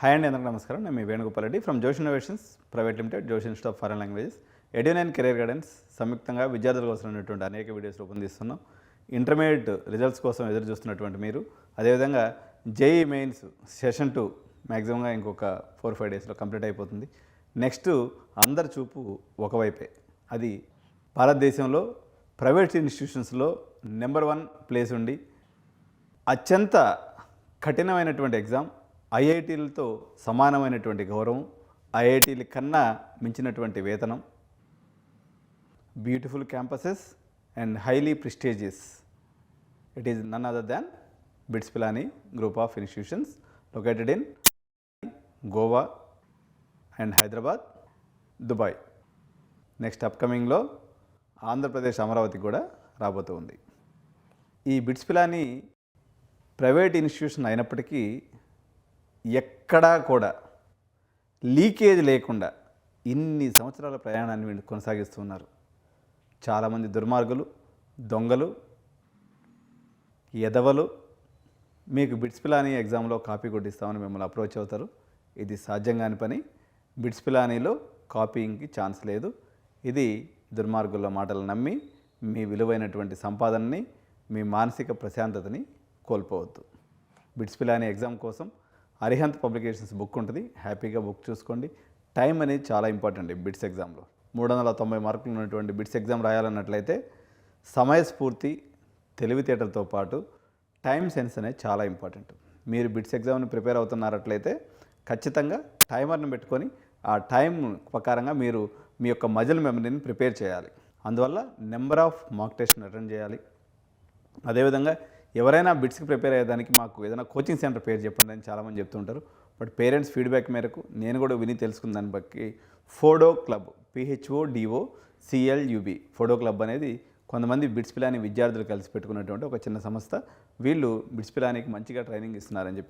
Hi అండి, అందరికీ నమస్కారం. నేను మీ Venugopal Reddy from Josh innovations private limited, Josh institute of foreign languages, Edunine career guidance సంయుక్తంగా విద్యార్థుల కోసం ఉన్నటువంటి అనేక వీడియోస్ రూపొందిస్తున్నాం. ఇంటర్మీడియట్ రిజల్ట్స్ కోసం ఎదురు చూస్తున్నటువంటి మీరు, అదేవిధంగా జేఈ మెయిన్స్ సెషన్ 2 మ్యాక్సిమంగా ఇంకొక 4-5 డేస్లో కంప్లీట్ అయిపోతుంది. నెక్స్ట్ అందరి చూపు ఒకవైపే, అది భారతదేశంలో ప్రైవేట్ ఇన్స్టిట్యూషన్స్లో నెంబర్ 1 ప్లేస్ ఉండి అత్యంత కఠినమైనటువంటి ఎగ్జామ్, ఐఐటీలతో సమానమైనటువంటి గౌరవం, ఐఐటీల కన్నా మించినటువంటి వేతనం, beautiful campuses and highly prestigious. It is none other than BITS Pilani group of institutions located in Goa and Hyderabad, Dubai. Next అప్కమింగ్లో ఆంధ్రప్రదేశ్ అమరావతి కూడా రాబోతూ ఉంది. ఈ బిట్స్ పిలానీ ప్రైవేట్ ఇన్స్టిట్యూషన్ అయినప్పటికీ ఎక్కడా కూడా లీకేజ్ లేకుండా ఇన్ని సంవత్సరాల ప్రయాణాన్ని వీళ్ళు కొనసాగిస్తున్నారు. చాలామంది దుర్మార్గులు, దొంగలు, ఎదవలు మీకు బిట్స్ పిలానీ ఎగ్జామ్లో కాపీ కొట్టిస్తామని మిమ్మల్ని అప్రోచ్ అవుతారు. ఇది సాధ్యం కాని పని. బిట్స్ పిలానీలో కాపీయింగ్కి ఛాన్స్ లేదు. ఇది దుర్మార్గుల మాటలు నమ్మి మీ విలువైనటువంటి సంపాదనని, మీ మానసిక ప్రశాంతతని కోల్పోవద్దు. బిట్స్ పిలానీ ఎగ్జామ్ కోసం అరిహంత్ పబ్లికేషన్స్ బుక్ ఉంటుంది, హ్యాపీగా బుక్ చూసుకోండి. టైం అనేది చాలా ఇంపార్టెంట్. బిట్స్ ఎగ్జామ్లో 390 మార్కులు ఉన్నటువంటి బిట్స్ ఎగ్జామ్ రాయాలన్నట్లయితే సమయస్ఫూర్తి, తెలివితేటలతో పాటు టైం సెన్స్ అనేది చాలా ఇంపార్టెంట్. మీరు బిట్స్ ఎగ్జామ్ని ప్రిపేర్ అవుతున్నారట్లయితే ఖచ్చితంగా టైమర్ని పెట్టుకొని ఆ టైం ప్రకారంగా మీరు మీ యొక్క మజిల్ మెమరీని ప్రిపేర్ చేయాలి. అందువల్ల నెంబర్ ఆఫ్ మాక్ టెస్ట్ని అటెండ్ చేయాలి. అదేవిధంగా ఎవరైనా బిట్స్కి ప్రిపేర్ అయ్యేదానికి మాకు ఏదైనా కోచింగ్ సెంటర్ పేరు చెప్పండి అని చాలామంది చెప్తుంటారు. బట్ పేరెంట్స్ ఫీడ్బ్యాక్ మేరకు నేను కూడా విని తెలుసుకున్న దాన్ని బట్టి Fordow club, PHODOCLUB Fordow club అనేది కొంతమంది బిట్స్ పిలానీ విద్యార్థులు కలిసి పెట్టుకున్నటువంటి ఒక చిన్న సంస్థ. వీళ్ళు బిట్స్ పిలానీకి మంచిగా ట్రైనింగ్ ఇస్తున్నారని చెప్పి